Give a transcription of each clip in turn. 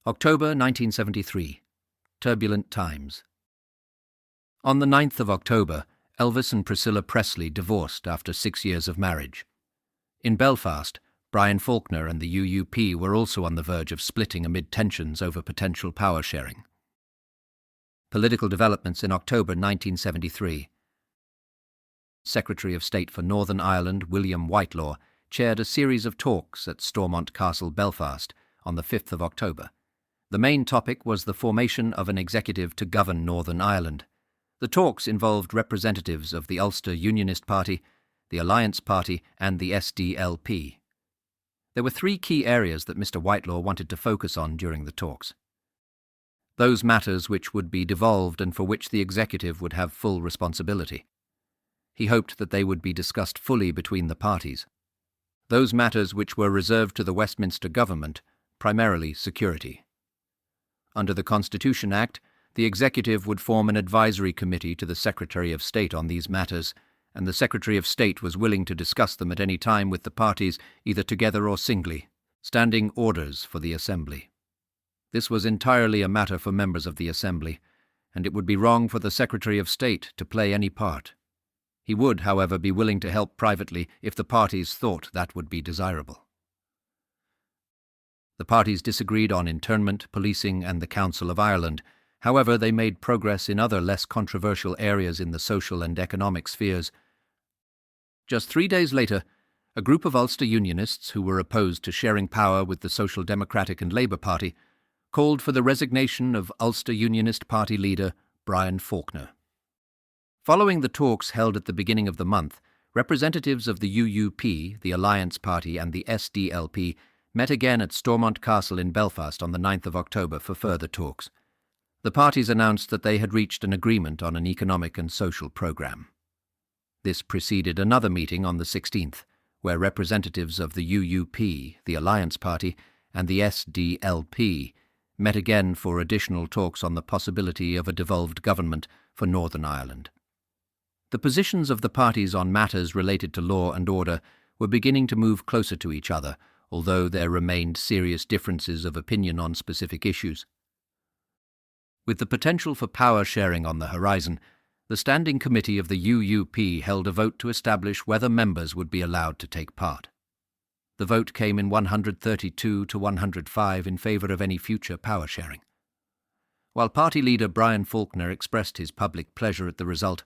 October 1973. Turbulent times. On the 9th of October, Elvis and Priscilla Presley divorced after 6 years of marriage. In Belfast, Brian Faulkner and the UUP were also on the verge of splitting amid tensions over potential power sharing. Political developments in October 1973. Secretary of State for Northern Ireland William Whitelaw chaired a series of talks at Stormont Castle, Belfast, on the 5th of October. The main topic was the formation of an executive to govern Northern Ireland. The talks involved representatives of the Ulster Unionist Party, the Alliance Party and the SDLP. There were 3 key areas that Mr. Whitelaw wanted to focus on during the talks. Those matters which would be devolved and for which the executive would have full responsibility. He hoped that they would be discussed fully between the parties. Those matters which were reserved to the Westminster government, primarily security. Under the Constitution Act, the executive would form an advisory committee to the Secretary of State on these matters, and the Secretary of State was willing to discuss them at any time with the parties, either together or singly, standing orders for the Assembly. This was entirely a matter for members of the Assembly, and it would be wrong for the Secretary of State to play any part. He would, however, be willing to help privately if the parties thought that would be desirable. The parties disagreed on internment, policing and the Council of Ireland. However, they made progress in other less controversial areas in the social and economic spheres. Just 3 days later, a group of Ulster Unionists who were opposed to sharing power with the Social Democratic and Labour Party called for the resignation of Ulster Unionist Party leader Brian Faulkner. Following the talks held at the beginning of the month, representatives of the UUP, the Alliance Party and the SDLP met again at Stormont Castle in Belfast on the 9th of October for further talks. The parties announced that they had reached an agreement on an economic and social programme. This preceded another meeting on the 16th, where representatives of the UUP, the Alliance Party, and the SDLP met again for additional talks on the possibility of a devolved government for Northern Ireland. The positions of the parties on matters related to law and order were beginning to move closer to each other, although there remained serious differences of opinion on specific issues. With the potential for power sharing on the horizon, the Standing Committee of the UUP held a vote to establish whether members would be allowed to take part. The vote came in 132 to 105 in favour of any future power sharing. While party leader Brian Faulkner expressed his public pleasure at the result,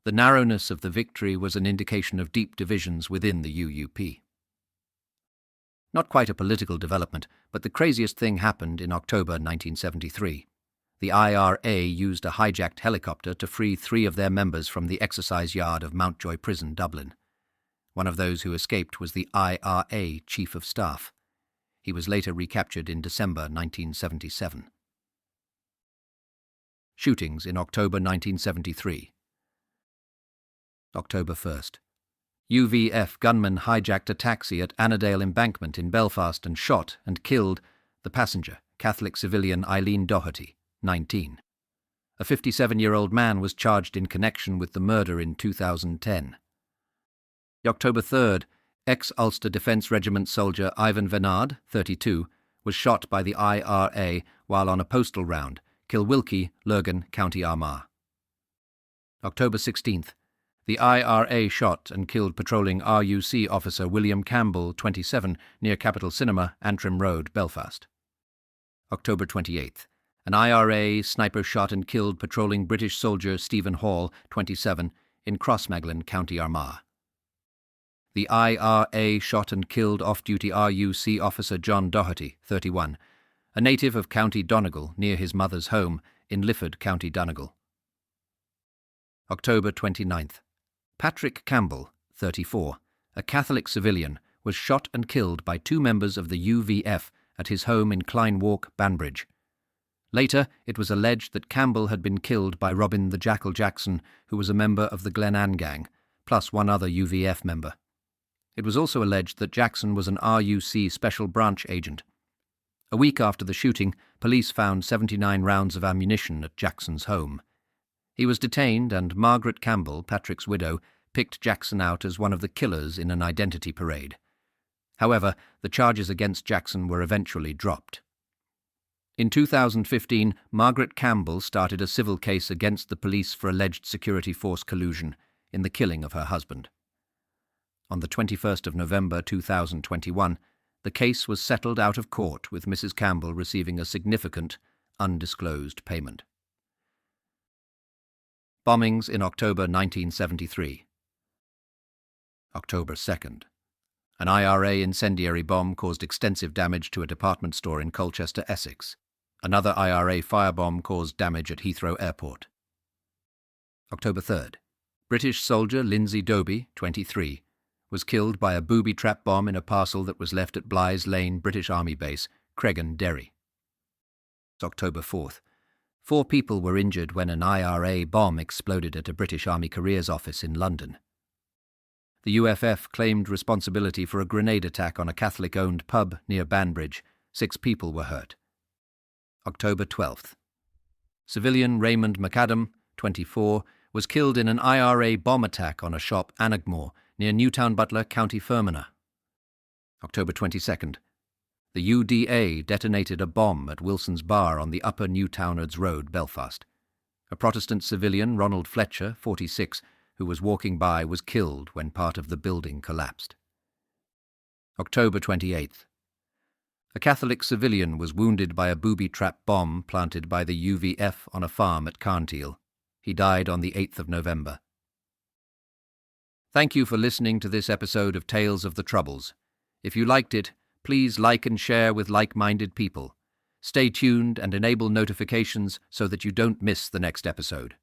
the narrowness of the victory was an indication of deep divisions within the UUP. Not quite a political development, but the craziest thing happened in October 1973. The IRA used a hijacked helicopter to free 3 of their members from the exercise yard of Mountjoy Prison, Dublin. One of those who escaped was the IRA Chief of Staff. He was later recaptured in December 1977. Shootings in October 1973. October 1st. UVF gunmen hijacked a taxi at Annadale Embankment in Belfast and shot and killed the passenger, Catholic civilian Eileen Doherty, 19. A 57-year-old man was charged in connection with the murder in 2010. October 3rd, ex-Ulster Defence Regiment soldier Ivan Venard, 32, was shot by the IRA while on a postal round, Kilwilkie, Lurgan, County Armagh. October 16th. The IRA shot and killed patrolling RUC officer William Campbell, 27, near Capitol Cinema, Antrim Road, Belfast. October 28th. An IRA sniper shot and killed patrolling British soldier Stephen Hall, 27, in Crossmaglen, County Armagh. The IRA shot and killed off-duty RUC officer John Doherty, 31, a native of County Donegal, near his mother's home in Lifford, County Donegal. October 29th. Patrick Campbell, 34, a Catholic civilian, was shot and killed by 2 members of the UVF at his home in Klein Walk, Banbridge. Later, it was alleged that Campbell had been killed by Robin the Jackal Jackson, who was a member of the Glenanne gang, plus 1 other UVF member. It was also alleged that Jackson was an RUC Special Branch agent. A week after the shooting, police found 79 rounds of ammunition at Jackson's home. He was detained, and Margaret Campbell, Patrick's widow, picked Jackson out as one of the killers in an identity parade. However, the charges against Jackson were eventually dropped. In 2015, Margaret Campbell started a civil case against the police for alleged security force collusion in the killing of her husband. On the 21st of November 2021, the case was settled out of court, with Mrs. Campbell receiving a significant, undisclosed payment. Bombings in October 1973. October 2nd. An IRA incendiary bomb caused extensive damage to a department store in Colchester, Essex. Another IRA firebomb caused damage at Heathrow Airport. October 3rd. British soldier Lindsay Doby, 23, was killed by a booby trap bomb in a parcel that was left at Blythe Lane British Army Base, Cregan, Derry. October 4th. 4 people were injured when an IRA bomb exploded at a British Army Careers office in London. The UFF claimed responsibility for a grenade attack on a Catholic-owned pub near Banbridge. 6 people were hurt. October 12th. Civilian Raymond McAdam, 24, was killed in an IRA bomb attack on a shop Anagmore near Newtown Butler, County Fermanagh. October 22nd. The UDA detonated a bomb at Wilson's Bar on the Upper Newtownards Road, Belfast. A Protestant civilian, Ronald Fletcher, 46, who was walking by, was killed when part of the building collapsed. October 28th. A Catholic civilian was wounded by a booby-trap bomb planted by the UVF on a farm at Carnteal. He died on the 8th of November. Thank you for listening to this episode of Tales of the Troubles. If you liked it, please like and share with like-minded people. Stay tuned and enable notifications so that you don't miss the next episode.